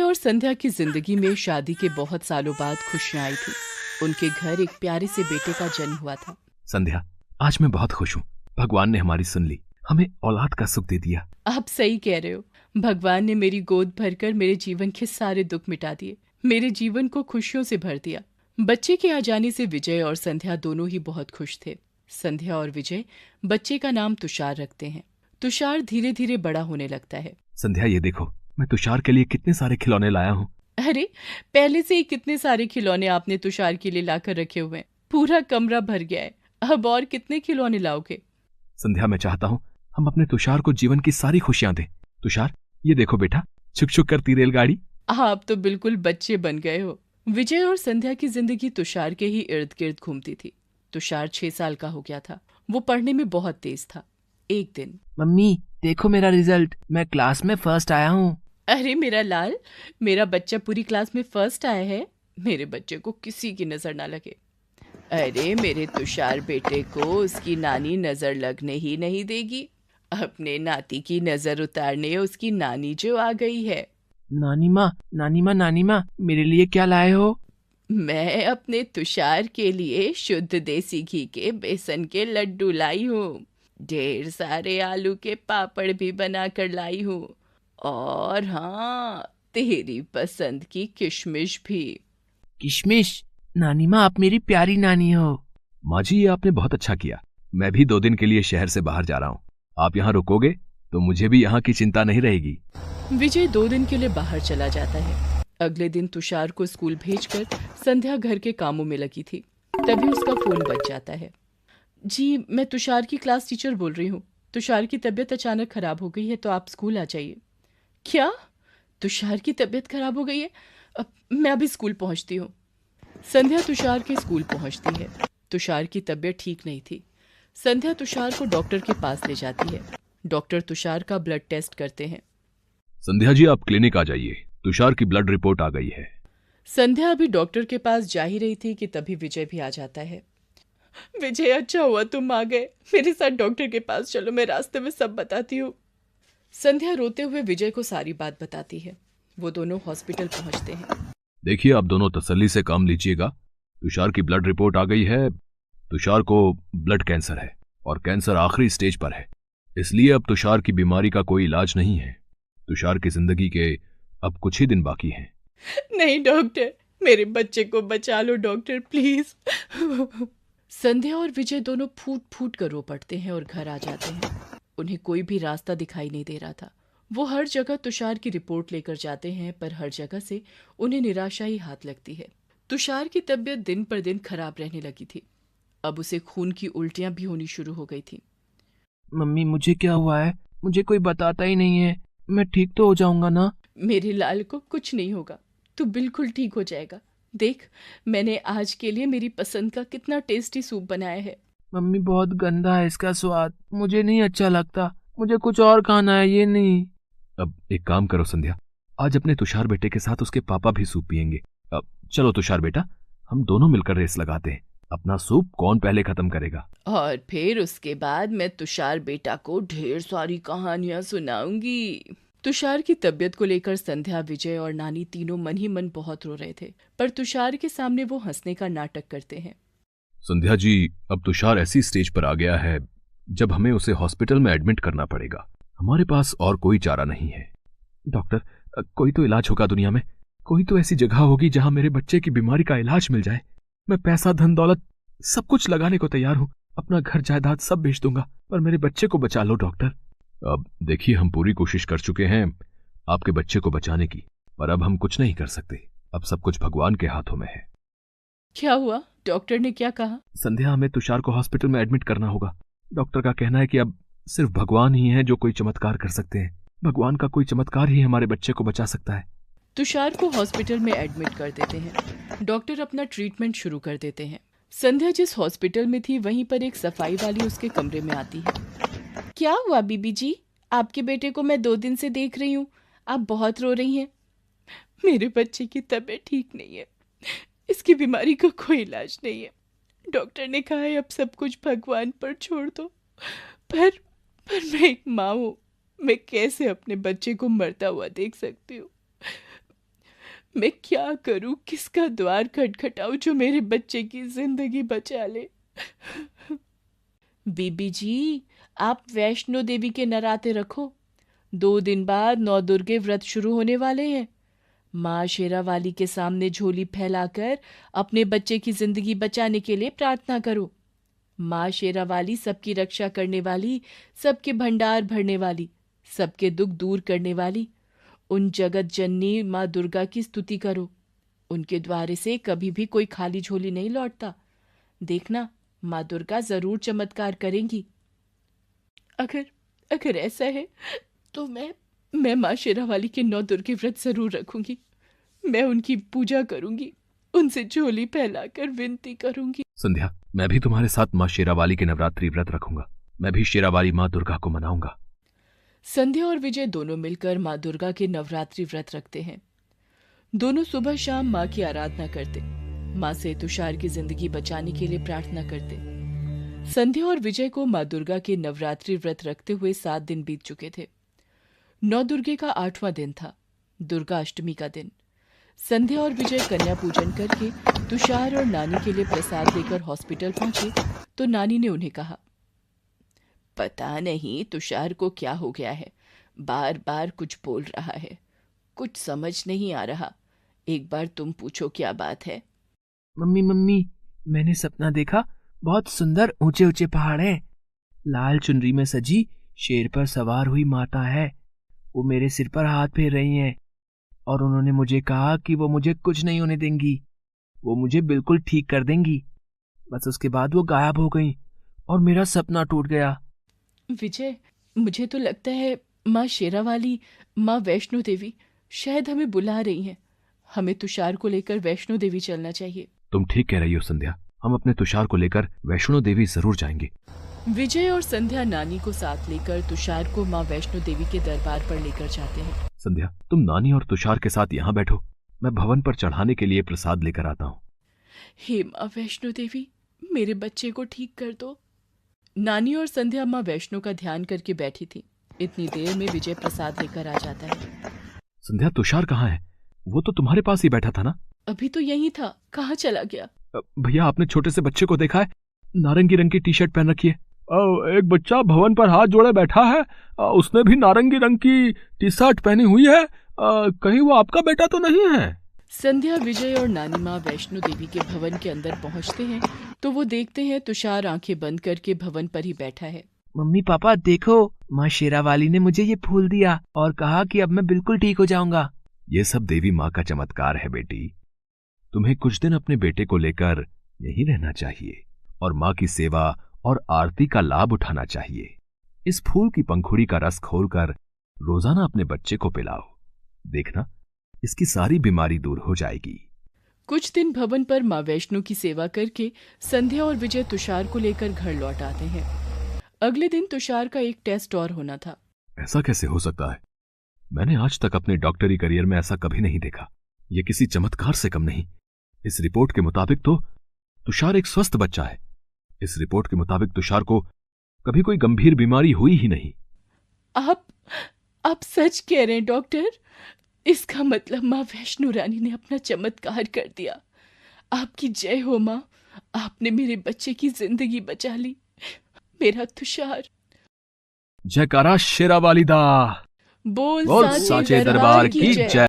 और संध्या की जिंदगी में शादी के बहुत सालों बाद खुशियां आई थी। उनके घर एक प्यारे से बेटे का जन्म हुआ था। संध्या, आज मैं बहुत खुश हूँ। भगवान ने हमारी सुन ली, हमें औलाद का सुख दे दिया। आप सही कह रहे हो। भगवान ने मेरी गोद भरकर मेरे जीवन के सारे दुख मिटा दिए, मेरे जीवन को खुशियों से भर दिया। बच्चे के आ जाने से विजय और संध्या दोनों ही बहुत खुश थे। संध्या और विजय बच्चे का नाम तुषार रखते हैं। तुषार धीरे धीरे बड़ा होने लगता है। संध्या, ये देखो, मैं तुषार के लिए कितने सारे खिलौने लाया हूँ। अरे, पहले से ही कितने सारे खिलौने आपने तुषार के लिए लाकर रखे हुए हैं। पूरा कमरा भर गया है। अब और कितने खिलौने लाओगे? संध्या, मैं चाहता हूँ हम अपने तुषार को जीवन की सारी खुशियां दें। तुषार, ये देखो बेटा, छुक छुक करती रेलगाड़ी। आप तो बिल्कुल बच्चे बन गए हो। विजय और संध्या की जिंदगी तुषार के ही इर्द गिर्द घूमती थी। तुषार 6 साल का हो गया था। वो पढ़ने में बहुत तेज था। एक दिन, मम्मी देखो मेरा रिजल्ट, मैं क्लास में फर्स्ट आया हूँ। अरे मेरा लाल, मेरा बच्चा पूरी क्लास में फर्स्ट आया है। मेरे बच्चे को किसी की नजर ना लगे। अरे मेरे तुषार बेटे को उसकी नानी नजर लगने ही नहीं देगी। अपने नाती की नजर उतारने उसकी नानी जो आ गई है। नानी माँ, नानी माँ, नानी माँ, मेरे लिए क्या लाए हो? मैं अपने तुषार के लिए शुद्ध देसी घी के बेसन के लड्डू लाई हूँ। ढेर सारे आलू के पापड़ भी बना कर लाई हूँ। और हाँ, तेरी पसंद की किशमिश भी। किशमिश? नानी माँ, आप मेरी प्यारी नानी हो। माँ जी, ये आपने बहुत अच्छा किया। मैं भी 2 दिन के लिए शहर से बाहर जा रहा हूँ। आप यहाँ रुकोगे तो मुझे भी यहाँ की चिंता नहीं रहेगी। विजय 2 दिन के लिए बाहर चला जाता है। अगले दिन तुषार को स्कूल भेजकर संध्या घर के कामों में लगी थी। तभी उसका फोन बज जाता है। जी, मैं तुषार की क्लास टीचर बोल रही हूँ। तुषार की तबीयत अचानक खराब हो गई है, तो आप स्कूल आ जाइए। क्या? तुषार की तबीयत खराब हो गई है? मैं अभी स्कूल पहुंचती हूँ। संध्या तुषार के स्कूल पहुंचती है। तुषार की तबीयत ठीक नहीं थी। संध्या तुषार को डॉक्टर के पास ले जाती है। डॉक्टर तुषार का ब्लड टेस्ट करते हैं। संध्या जी, आप क्लिनिक आ जाइए, तुषार की ब्लड रिपोर्ट आ गई है। संध्या अभी डॉक्टर के पास जा ही रही थी कि तभी विजय भी आ जाता है। विजय, अच्छा हुआ तुम आ गए। मेरे साथ डॉक्टर के पास चलो, मैं रास्ते में सब बताती हूँ। संध्या रोते हुए विजय को सारी बात बताती है। वो दोनों हॉस्पिटल पहुंचते हैं। देखिए, आप दोनों तसल्ली से काम लीजिएगा। तुषार की ब्लड रिपोर्ट आ गई है। तुषार को ब्लड कैंसर है और कैंसर आखिरी स्टेज पर है। इसलिए अब तुषार की बीमारी का कोई इलाज नहीं है। तुषार की जिंदगी के अब कुछ ही दिन बाकी हैं। नहीं डॉक्टर, मेरे बच्चे को बचा लो डॉक्टर, प्लीज। संध्या और विजय दोनों फूट फूट कर रो पड़ते हैं और घर आ जाते हैं। उन्हें कोई भी रास्ता दिखाई नहीं दे रहा था। वो हर जगह तुषार की रिपोर्ट लेकर जाते हैं, पर हर जगह से उन्हें निराशा ही हाथ लगती है। तुषार की तबीयत दिन पर दिन खराब रहने लगी थी। अब उसे खून की उल्टियां भी होनी शुरू हो गई थी। मम्मी, मुझे क्या हुआ है? मुझे कोई बताता ही नहीं है। मैं ठीक तो हो जाऊंगा ना? मेरे लाल को कुछ नहीं होगा, तू बिल्कुल ठीक हो जाएगा। देख, मैंने आज के लिए मेरी पसंद का कितना टेस्टी सूप बनाया है। मम्मी, बहुत गंदा है इसका स्वाद, मुझे नहीं अच्छा लगता। मुझे कुछ और खाना है, ये नहीं। अब एक काम करो संध्या, आज अपने तुषार बेटे के साथ उसके पापा भी सूप पियेंगे। अब चलो तुषार बेटा, हम दोनों मिलकर रेस लगाते हैं। अपना सूप कौन पहले खत्म करेगा। और फिर उसके बाद मैं तुषार बेटा को ढेर सारी कहानियां सुनाऊंगी। तुषार की तबीयत को लेकर संध्या, विजय और नानी तीनों मन ही मन बहुत रो रहे थे, पर तुषार के सामने वो हंसने का नाटक करते हैं। संध्या जी, अब तुषार ऐसी स्टेज पर आ गया है जब हमें उसे हॉस्पिटल में एडमिट करना पड़ेगा। हमारे पास और कोई चारा नहीं है। डॉक्टर, कोई तो इलाज होगा दुनिया में। कोई तो ऐसी जगह होगी जहां मेरे बच्चे की बीमारी का इलाज मिल जाए। मैं पैसा, धन दौलत सब कुछ लगाने को तैयार हूं। अपना घर जायदाद सब बेच दूंगा, पर मेरे बच्चे को बचा लो डॉक्टर। अब देखिए, हम पूरी कोशिश कर चुके हैं आपके बच्चे को बचाने की, पर अब हम कुछ नहीं कर सकते। अब सब कुछ भगवान के हाथों में है। क्या हुआ? डॉक्टर ने क्या कहा? संध्या, हमें तुषार को हॉस्पिटल में एडमिट करना होगा। डॉक्टर का कहना है कि अब सिर्फ भगवान ही है जो कोई चमत्कार कर सकते हैं। भगवान का कोई चमत्कार ही हमारे बच्चे को बचा सकता है। तुषार को हॉस्पिटल में एडमिट कर देते हैं। डॉक्टर अपना ट्रीटमेंट शुरू कर देते हैं। संध्या जिस हॉस्पिटल में थी, वहीं पर एक सफाई वाली उसके कमरे में आती है। क्या हुआ बीबी जी? आपके बेटे को मैं 2 दिन से देख रही हूँ, आप बहुत रो रही हैं। मेरे बच्चे की तबीयत ठीक नहीं है। इसकी बीमारी का कोई इलाज नहीं है। डॉक्टर ने कहा है अब सब कुछ भगवान पर छोड़ दो। पर मैं एक माँ हूँ, मैं कैसे अपने बच्चे को मरता हुआ देख सकती हूँ? मैं क्या करूं, किसका द्वार खटखटाऊं जो मेरे बच्चे की जिंदगी बचा ले। बीबी जी, आप वैष्णो देवी के नराते रखो। 2 दिन बाद 9 दुर्गे व्रत शुरू होने वाले हैं। माँ शेरावाली के सामने झोली फैलाकर अपने बच्चे की जिंदगी बचाने के लिए प्रार्थना करो। माँ शेरावाली सबकी रक्षा करने वाली, सबके भंडार भरने वाली, सबके दुख दूर करने वाली, उन जगत जननी माँ दुर्गा की स्तुति करो। उनके द्वारे से कभी भी कोई खाली झोली नहीं लौटता। देखना, माँ दुर्गा जरूर चमत्कार करेंगी। अगर अगर ऐसा है तो मैं माँ शेरावाली के 9 दुर्गे व्रत जरूर रखूंगी। मैं उनकी पूजा करूंगी, उनसे झोली फैलाकर विनती करूंगी। संध्या, मैं भी तुम्हारे साथ माँ शेरावाली के नवरात्रि व्रत रखूंगा। मैं भी शेरावाली माँ दुर्गा को मनाऊंगा। संध्या और विजय दोनों मिलकर माँ दुर्गा के नवरात्रि व्रत रखते हैं। दोनों सुबह शाम माँ की आराधना करते, माँ से तुषार की जिंदगी बचाने के लिए प्रार्थना करते। संध्या और विजय को माँ दुर्गा के नवरात्रि व्रत रखते हुए 7 दिन बीत चुके थे। 9 दुर्गे का 8वां दिन था, दुर्गा अष्टमी का दिन। संध्या और विजय कन्या पूजन करके तुषार और नानी के लिए प्रसाद लेकर हॉस्पिटल पहुंचे तो नानी ने उन्हें कहा, पता नहीं तुषार को क्या हो गया है, बार बार कुछ बोल रहा है, कुछ समझ नहीं आ रहा। एक बार तुम पूछो क्या बात है। मम्मी मम्मी, मैंने सपना देखा, बहुत सुंदर ऊंचे ऊंचे पहाड़ हैं। लाल चुनरी में सजी शेर पर सवार हुई माता है। वो मेरे सिर पर हाथ फेर रही हैं और उन्होंने मुझे कहा कि वो मुझे कुछ नहीं होने देंगी, वो मुझे बिल्कुल ठीक कर देंगी। बस उसके बाद वो गायब हो गई और मेरा सपना टूट गया। विजय, मुझे तो लगता है माँ शेरावाली, माँ वैष्णो देवी शायद हमें बुला रही हैं। हमें तुषार को लेकर वैष्णो देवी चलना चाहिए। तुम ठीक कह रही हो संध्या, हम अपने तुषार को लेकर वैष्णो देवी जरूर जाएंगे। विजय और संध्या नानी को साथ लेकर तुषार को माँ वैष्णो देवी के दरबार पर लेकर जाते हैं। संध्या, तुम नानी और तुषार के साथ यहाँ बैठो, मैं भवन पर चढ़ाने के लिए प्रसाद लेकर आता हूँ। हे माँ वैष्णो देवी, मेरे बच्चे को ठीक कर दो। नानी और संध्या माँ वैष्णो का ध्यान करके बैठी थी। इतनी देर में विजय प्रसाद लेकर आ जाता है। संध्या, तुषार कहाँ है? वो तो तुम्हारे पास ही बैठा था ना? अभी तो यही था, कहाँ चला गया? भैया, आपने छोटे से बच्चे को देखा है? नारंगी रंग की टी शर्ट पहन रखी है। एक बच्चा भवन पर हाथ जोड़े बैठा है, उसने भी नारंगी रंग की टी शर्ट पहनी हुई है। कहीं वो आपका बेटा तो नहीं है? संध्या, विजय और नानी माँ वैष्णो देवी के भवन के अंदर पहुंचते हैं तो वो देखते हैं तुषार आंखें बंद करके भवन पर ही बैठा है। मम्मी पापा देखो, माँ शेरावाली ने मुझे ये फूल दिया और कहा कि अब मैं बिल्कुल ठीक हो जाऊंगा। ये सब देवी माँ का चमत्कार है बेटी। तुम्हें कुछ दिन अपने बेटे को लेकर यहीं रहना चाहिए और माँ की सेवा और आरती का लाभ उठाना चाहिए। इस फूल की पंखुड़ी का रस खोलकर रोजाना अपने बच्चे को पिलाओ, देखना इसकी सारी बीमारी दूर हो जाएगी। कुछ दिन भवन पर माँ वैष्णो की सेवा करके संध्या और विजय तुषार को लेकर घर लौट आते हैं। अगले दिन तुषार का एक टेस्ट और होना था। ऐसा कैसे हो सकता है? मैंने आज तक अपने डॉक्टरी करियर में ऐसा कभी नहीं देखा। यह किसी चमत्कार से कम नहीं। इस रिपोर्ट के मुताबिक तो तुषार एक स्वस्थ बच्चा है। इस रिपोर्ट के मुताबिक तुषार को कभी कोई गंभीर बीमारी हुई ही नहीं। आप सच कह रहे हैं डॉक्टर? इसका मतलब माँ वैष्णो रानी ने अपना चमत्कार कर दिया। आपकी जय हो माँ, आपने मेरे बच्चे की जिंदगी बचा ली, मेरा तुषार। जयकारा शेरावाली दा। बोल साचे दरबार की जय।